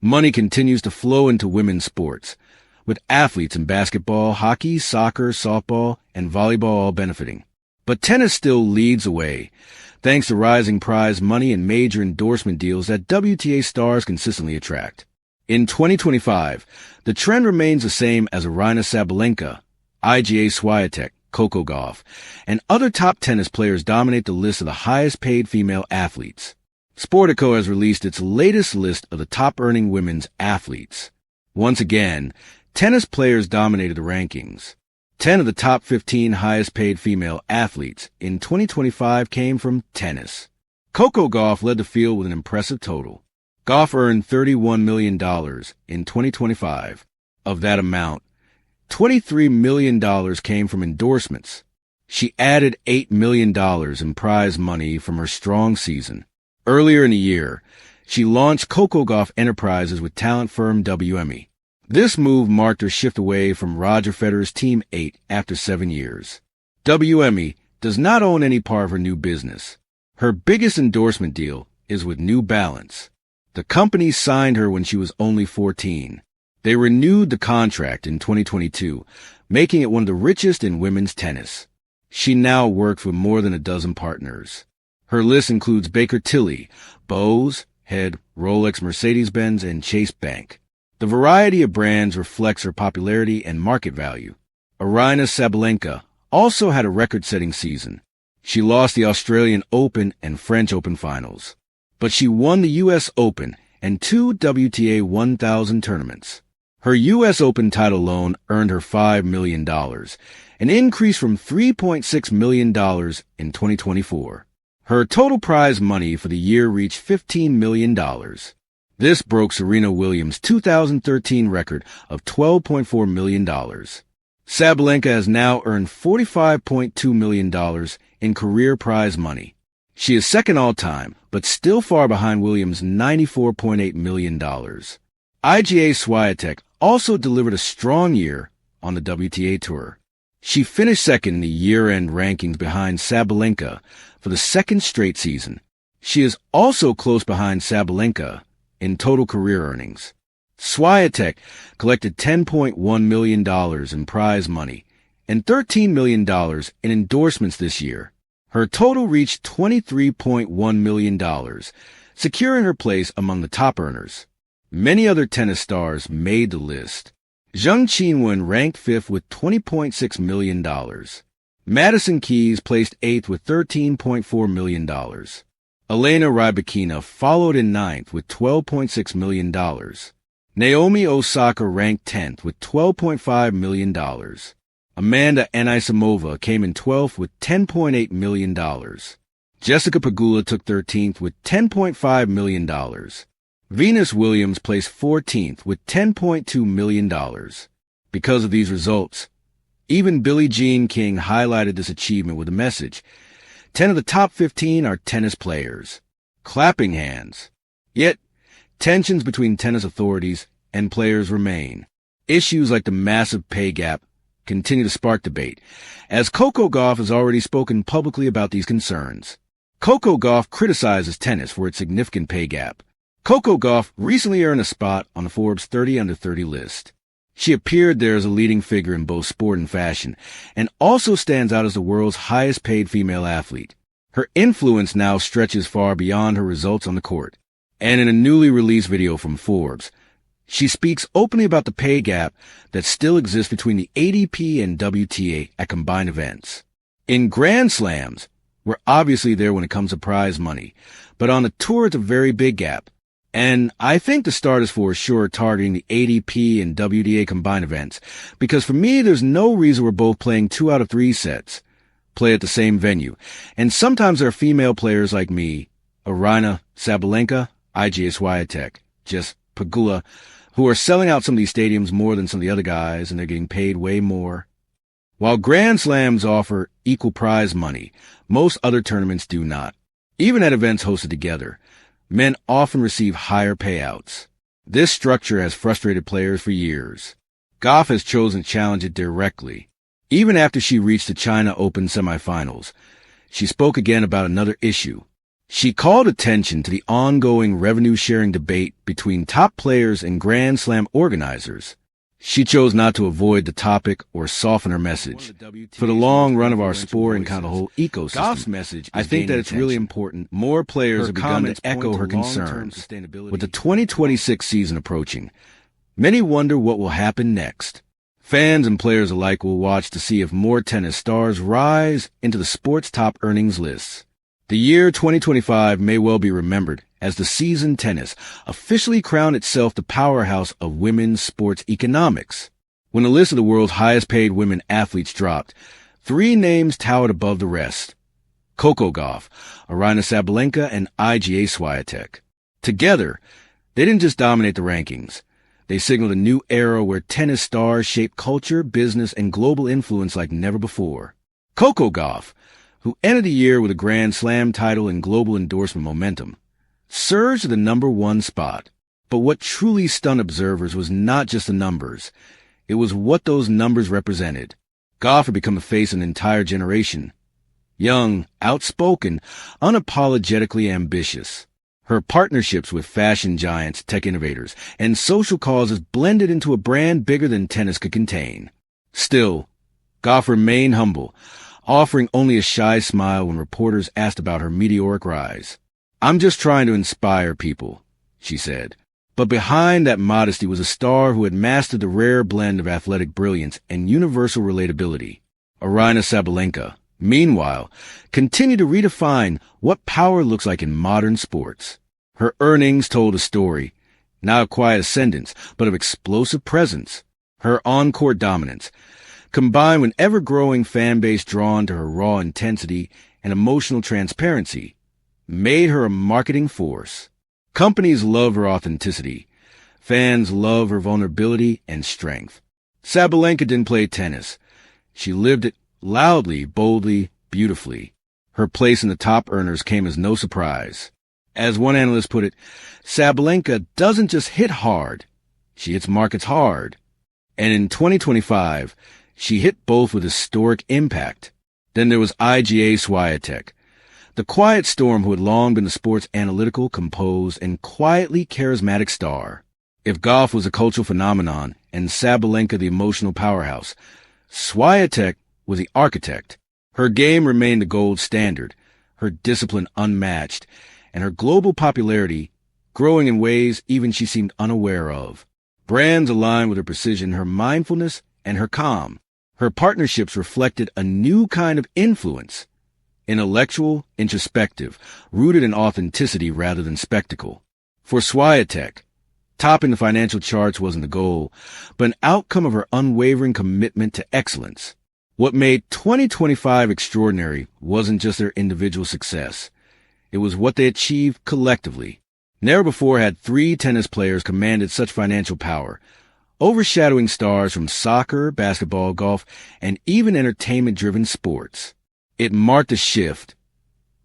Money continues to flow into women's sports, with athletes in basketball, hockey, soccer, softball, and volleyball all benefiting. But tennis still leads the way, thanks to rising prize money and major endorsement deals that WTA stars consistently attract. In 2025, the trend remains the same as Aryna Sabalenka, Iga Swiatek, Coco Gauff, and other top tennis players dominate the list of the highest-paid female athletes. Sportico has released its latest list of the top-earning women's athletes. Once again, tennis players dominated the rankings. 10 of the top 15 highest-paid female athletes in 2025 came from tennis. Coco Gauff led the field with an impressive total. Gauff earned $31 million in 2025. Of that amount, $23 million came from endorsements. She added $8 million in prize money from her strong season. Earlier in the year, she launched Coco Gauff Enterprises with talent firm WME. This move marked her shift away from Roger Federer's Team 8 after 7 years. WME does not own any part of her new business. Her biggest endorsement deal is with New Balance. The company signed her when she was only 14. They renewed the contract in 2022, making it one of the richest in women's tennis. She now works with more than a dozen partners. Her list includes Baker Tilly, Bose, Head, Rolex, Mercedes-Benz, and Chase Bank. The variety of brands reflects her popularity and market value. Aryna Sabalenka also had a record-setting season. She lost the Australian Open and French Open finals, but she won the U.S. Open and 2 WTA 1000 tournaments. Her U.S. Open title alone earned her $5 million, an increase from $3.6 million in 2024. Her total prize money for the year reached $15 million. This broke Serena Williams' 2013 record of $12.4 million. Sabalenka has now earned $45.2 million in career prize money. She is second all-time, but still far behind Williams' $94.8 million. Iga Swiatek also delivered a strong year on the WTA Tour. She finished second in the year-end rankings behind Sabalenka for the second straight season. She is also close behind Sabalenka in total career earnings. Swiatek collected $10.1 million in prize money and $13 million in endorsements this year. Her total reached $23.1 million, securing her place among the top earners. Many other tennis stars made the list. Zheng Qinwen ranked 5th with $20.6 million. Madison Keys placed 8th with $13.4 million. Elena Rybakina followed in 9th with $12.6 million. Naomi Osaka ranked 10th with $12.5 million. Amanda Anisimova came in 12th with $10.8 million. Jessica Pegula took 13th with $10.5 million. Venus Williams placed 14th with $10.2 million. Because of these results, even Billie Jean King highlighted this achievement with a message. 10 of the top 15 are tennis players. Clapping hands. Yet, tensions between tennis authorities and players remain. Issues like the massive pay gap continue to spark debate, as Coco Gauff has already spoken publicly about these concerns. Coco Gauff criticizes tennis for its significant pay gap. Coco Gauff recently earned a spot on the Forbes 30 Under 30 list. She appeared there as a leading figure in both sport and fashion, and also stands out as the world's highest-paid female athlete. Her influence now stretches far beyond her results on the court. And in a newly released video from Forbes, she speaks openly about the pay gap that still exists between the ATP and WTA at combined events. In Grand Slams, we're obviously there when it comes to prize money, but on the tour it's a very big gap. And I think the start is for sure targeting the ATP and WTA combined events, because for me, there's no reason we're both playing 2 out of 3 sets, play at the same venue. And sometimes there are female players like me, Aryna Sabalenka, Iga Swiatek, just Pegula, who are selling out some of these stadiums more than some of the other guys, and they're getting paid way more. While Grand Slams offer equal prize money, most other tournaments do not. Even at events hosted together, men often receive higher payouts. This structure has frustrated players for years. Gauff has chosen to challenge it directly. Even after she reached the China Open semifinals, she spoke again about another issue, She called attention to the ongoing revenue-sharing debate between top players and Grand Slam organizers. She chose not to avoid the topic or soften her message. For the long run of our sport and kind of the whole ecosystem, Gauff's message I think that it's really important. More players have begun to echo her concerns. With the 2026 season approaching, many wonder what will happen next. Fans and players alike will watch to see if more tennis stars rise into the sport's top earnings lists. The year 2025 may well be remembered as the season tennis officially crowned itself the powerhouse of women's sports economics. When the list of the world's highest-paid women athletes dropped, 3 names towered above the rest: Coco Gauff, Aryna Sabalenka, and Iga Swiatek. Together, they didn't just dominate the rankings. They signaled a new era where tennis stars shape culture, business, and global influence like never before. Coco Gauff, who ended the year with a Grand Slam title and global endorsement momentum, surged to the #1 spot. But what truly stunned observers was not just the numbers. It was what those numbers represented. Gauff had become the face of an entire generation. Young, outspoken, unapologetically ambitious. Her partnerships with fashion giants, tech innovators, and social causes blended into a brand bigger than tennis could contain. Still, Gauff remained humble, offering only a shy smile when reporters asked about her meteoric rise. "I'm just trying to inspire people," she said. But behind that modesty was a star who had mastered the rare blend of athletic brilliance and universal relatability. Aryna Sabalenka, meanwhile, continued to redefine what power looks like in modern sports. Her earnings told a story, not of quiet ascendance, but of explosive presence. Her on-court dominance, combined with an ever-growing fan base drawn to her raw intensity and emotional transparency, made her a marketing force. Companies love her authenticity. Fans love her vulnerability and strength. Sabalenka didn't play tennis. She lived it loudly, boldly, beautifully. Her place in the top earners came as no surprise. As one analyst put it, Sabalenka doesn't just hit hard, she hits markets hard. And in 2025, she hit both with historic impact. Then there was Iga Swiatek, the quiet storm who had long been the sport's analytical, composed, and quietly charismatic star. If Gauff was a cultural phenomenon and Sabalenka the emotional powerhouse, Swiatek was the architect. Her game remained the gold standard, her discipline unmatched, and her global popularity growing in ways even she seemed unaware of. Brands aligned with her precision, her mindfulness, and her calm. Her partnerships reflected a new kind of influence, intellectual, introspective, rooted in authenticity rather than spectacle. For Swiatek, topping the financial charts wasn't the goal, but an outcome of her unwavering commitment to excellence. What made 2025 extraordinary wasn't just their individual success. It was what they achieved collectively. Never before had 3 tennis players commanded such financial power, overshadowing stars from soccer, basketball, golf, and even entertainment-driven sports. It marked a shift.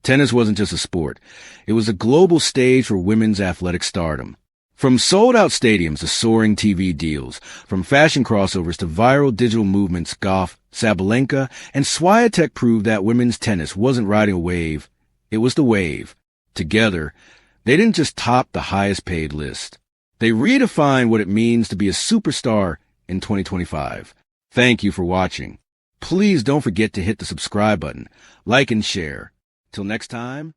Tennis wasn't just a sport. It was a global stage for women's athletic stardom. From sold-out stadiums to soaring TV deals, from fashion crossovers to viral digital movements, Gauff, Sabalenka, and Swiatek proved that women's tennis wasn't riding a wave. It was the wave. Together, they didn't just top the highest-paid list. They redefined what it means to be a superstar in 2025. Thank you for watching. Please don't forget to hit the subscribe button, like and share. Till next time,